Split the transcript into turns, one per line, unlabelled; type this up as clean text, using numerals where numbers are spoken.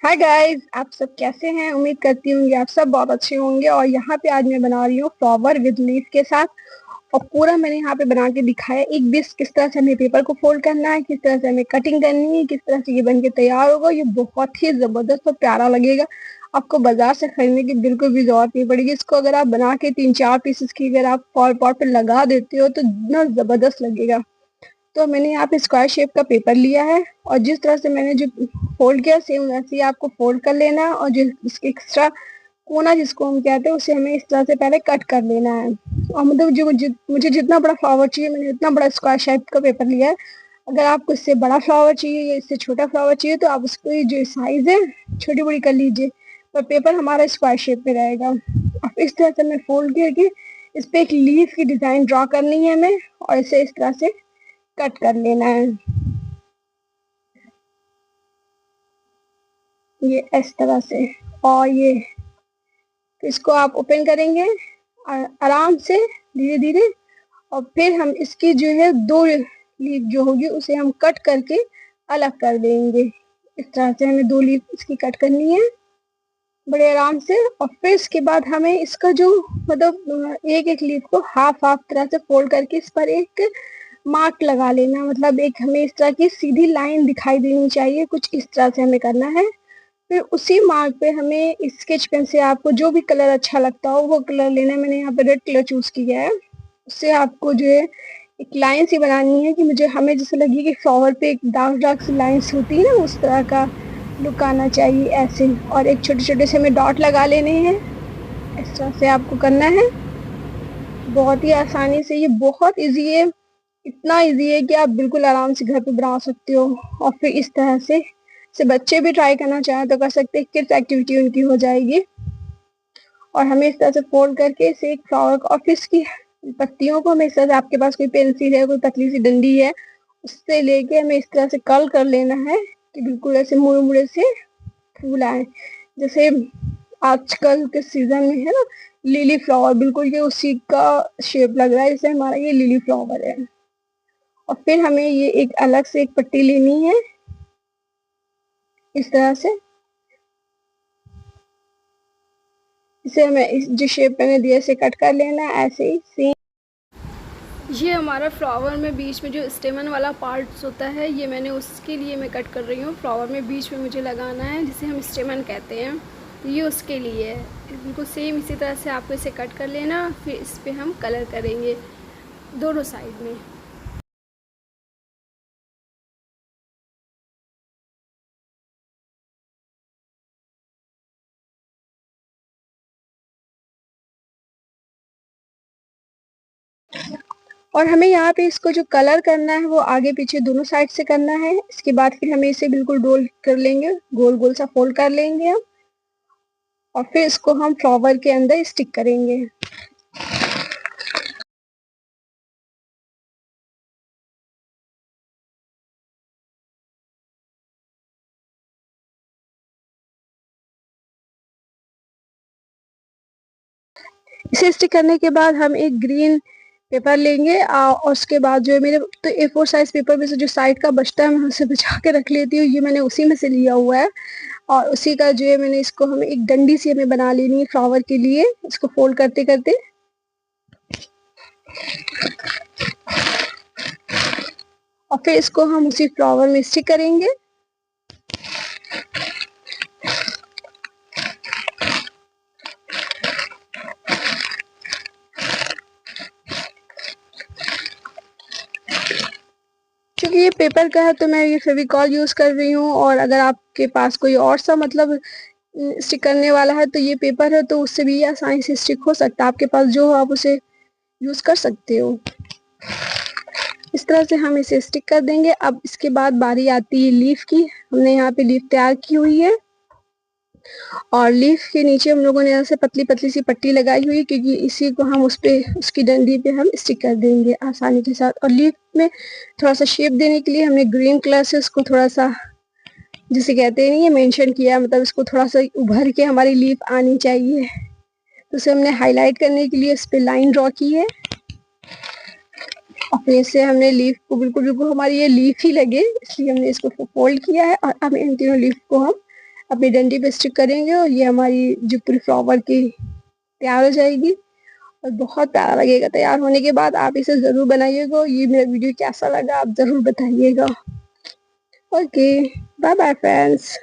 Hi guys, आप सब कैसे हैं। उम्मीद करती हूँ आप सब बहुत अच्छे होंगे। और यहाँ पे आज मैं बना रही हूँ फ्लावर विद लीफ के साथ। और पूरा मैंने यहाँ पे बना के दिखाया एक बीस किस तरह से हमें पेपर को फोल्ड करना है, किस तरह से हमें कटिंग करनी है, किस तरह से ये बन के तैयार होगा। ये बहुत ही जबरदस्त और प्यारा लगेगा। आपको बाजार से खरीदने की बिल्कुल भी जरूरत नहीं पड़ेगी। इसको अगर आप बना के 3-4 पीसेस की अगर आप फॉल पॉट पे लगा देते हो तो इतना जबरदस्त लगेगा। तो मैंने यहाँ पे स्क्वायर शेप का पेपर लिया है और जिस तरह से मैंने जो फोल्ड किया सेम वैसे ही आपको फोल्ड कर लेना है। और जो इसके एक्स्ट्रा कोना जिसको हम कहते हैं उसे हमें इस तरह से पहले कट कर लेना है। और मतलब जो मुझे जितना बड़ा फ्लावर चाहिए मैंने उतना बड़ा स्क्वायर शेप का पेपर लिया है। अगर आपको इससे बड़ा फ्लावर चाहिए या इससे छोटा फ्लावर चाहिए तो आप उसकी जो साइज है छोटी बड़ी कर लीजिए, पर पेपर हमारा स्क्वायर शेप में रहेगा। अब इस तरह से मैं फोल्ड करके इस पे एक लीफ की डिजाइन ड्रॉ करनी है हमें और इसे इस तरह से कट कर लेना है। ये इस तरह से। और ये तो इसको आप ओपन करेंगे आराम से धीरे धीरे। और फिर हम इसकी जो है दो लीफ जो होगी उसे हम कट करके अलग कर देंगे। इस तरह से हमें दो लीफ इसकी कट करनी है बड़े आराम से। और फिर इसके बाद हमें इसका जो मतलब एक एक लीफ को हाफ हाफ तरह से फोल्ड करके इस पर एक मार्क लगा लेना। मतलब एक हमें इस तरह की सीधी लाइन दिखाई देनी चाहिए, कुछ इस तरह से हमें करना है। फिर उसी मार्क पे हमें स्केच पेन से आपको जो भी कलर अच्छा लगता हो वो कलर लेना है। मैंने यहाँ पे रेड कलर चूज किया है। उससे आपको जो है एक लाइन सी बनानी है कि मुझे हमें जैसे लगी कि फ्लावर पे एक डार्क डार्क सी लाइन्स होती है ना, उस तरह का लुक आना चाहिए ऐसे। और एक छोटे छोटे से हमें डॉट लगा लेने हैं। इस तरह से आपको करना है बहुत ही आसानी से। ये बहुत इजी है, इतना इजी है कि आप बिल्कुल आराम से घर पे बना सकते हो। और फिर इस तरह से बच्चे भी ट्राई करना चाहें तो कर सकते हैं, किड्स एक्टिविटी उनकी हो जाएगी। और हमें इस तरह से फोल्ड करके इसे एक फ्लावर और फिर इसकी पत्तियों को हमें इस तरह से, आपके पास कोई पेंसिल है कोई पतली सी डंडी है उससे लेके हमें इस तरह से कर्ल कर लेना है कि बिल्कुल ऐसे मुड़े मुड़े से फूल आए। जैसे आजकल के सीजन में है ना लिली फ्लावर, बिल्कुल ये उसी का शेप लग रहा है, जैसे हमारा ये लिली फ्लावर है। और फिर हमें ये एक अलग से एक पट्टी लेनी है इस तरह से। इसे हमें इस जो शेप मैंने दिया इसे कट कर लेना है ऐसे ही सेम। ये हमारा फ्लावर में बीच में जो स्टेमन वाला पार्ट्स होता है ये मैंने उसके लिए मैं कट कर रही हूँ। फ्लावर में बीच में मुझे लगाना है जिसे हम स्टेमन कहते हैं, तो ये उसके लिए है। बिल्कुल सेम इसी तरह से आपको इसे कट कर लेना। फिर इस पर हम कलर करेंगे दोनों साइड में। और हमें यहाँ पे इसको जो कलर करना है वो आगे पीछे दोनों साइड से करना है। इसके बाद फिर हमें इसे बिल्कुल रोल कर लेंगे, गोल गोल सा फोल्ड कर लेंगे हम। और फिर इसको हम फ्लावर के अंदर स्टिक करेंगे। इसे स्टिक करने के बाद हम एक ग्रीन पेपर लेंगे और उसके बाद जो है मेरे तो A4 साइज पेपर में से जो साइड का बचता है मैं उसे बचा के रख लेती हूँ। ये मैंने उसी में से लिया हुआ है। और उसी का जो है मैंने इसको हमें एक डंडी सी हमें बना लेनी है फ्लावर के लिए, इसको फोल्ड करते करते। और फिर इसको हम उसी फ्लावर में स्टिक करेंगे। क्योंकि ये पेपर का है तो मैं ये फेविकॉल यूज कर रही हूँ। और अगर आपके पास कोई और सा मतलब स्टिक करने वाला है तो ये पेपर है तो उससे भी आसानी से स्टिक हो सकता है। आपके पास जो हो आप उसे यूज कर सकते हो। इस तरह से हम इसे स्टिक कर देंगे। अब इसके बाद बारी आती है लीफ की। हमने यहाँ पे लीफ तैयार की हुई है और लीफ के नीचे हम लोगों ने ऐसे पतली पतली सी पट्टी लगाई हुई है क्योंकि इसी को हम उस पे उसकी डंडी पे हम स्टिक कर देंगे आसानी के साथ। और लीफ में थोड़ा सा शेप देने के लिए हमने ग्रीन कलर से उसको थोड़ा सा, जिसे कहते हैं नहीं, ये मेंशन किया, मतलब इसको थोड़ा सा उभर के हमारी लीफ आनी चाहिए तो उसे हमने हाईलाइट करने के लिए इस पे लाइन ड्रॉ की है। और फिर से हमने लीफ को बिल्कुल बिल्कुल हमारी ये लीफ ही लगे इसलिए हमने इसको फोल्ड किया है। और अब इन तीनों लीफ को हम अपनी डंडी पे स्टिक करेंगे और ये हमारी जो पूरी फ्लावर की तैयार हो जाएगी और बहुत प्यारा लगेगा। तैयार होने के बाद आप इसे ज़रूर बनाइएगा। ये मेरा वीडियो कैसा लगा आप ज़रूर बताइएगा। Okay, bye bye friends.